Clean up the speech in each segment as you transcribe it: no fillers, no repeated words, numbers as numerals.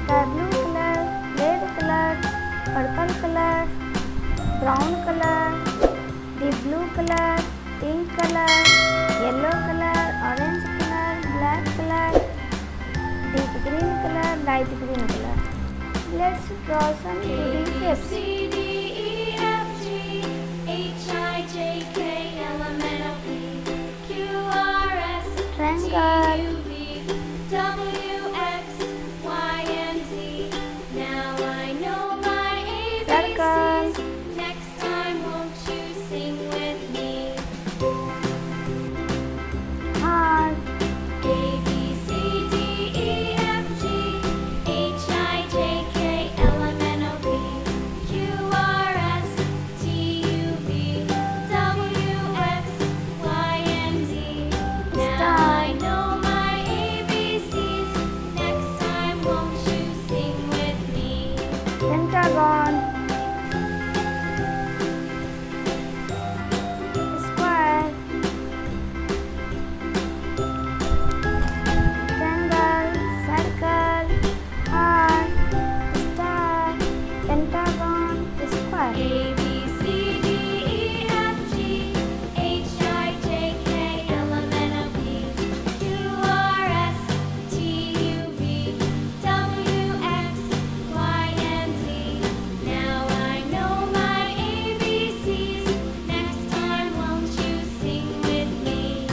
sky blue color, red color, purple color, brown color, deep blue color, pink color, yellow color, orange color, black color, deep green color, light green color. Let's draw some 2D shapes. Triangle, circle, Next time, won't you sing with me? heart, A, B, C, D, E, F, G, H, I, J, K, L, M, N, O, P, Q, R, S, T, U, V, W, X, Y, and Z. Now I know my ABCs. Next time, won't you sing with me? pentagon, square, triangle, circle, heart, star, pentagon, square. A, B, C, D, E, F, G, H, I, J, K, L, M, N, O, P, Q, R, S, T, U, V, W, X, Y, and Z. Now I know my ABCs. Next time, won't you sing with me?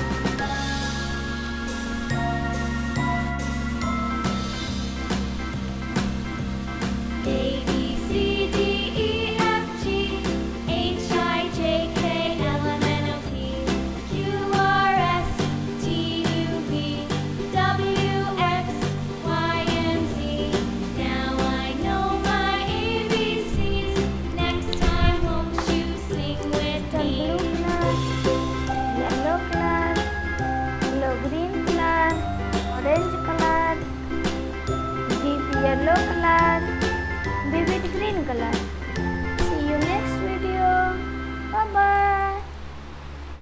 A, B, C, D, E, F, G, H, I, J, K, L, M, N, O, P, Q, R, S, T, U, V, W, X, Y, and Z. Now I know my ABCs. Next time, won't you sing with The me? blue color, yellow color, yellow green color, orange color, deep yellow color, vivid green color.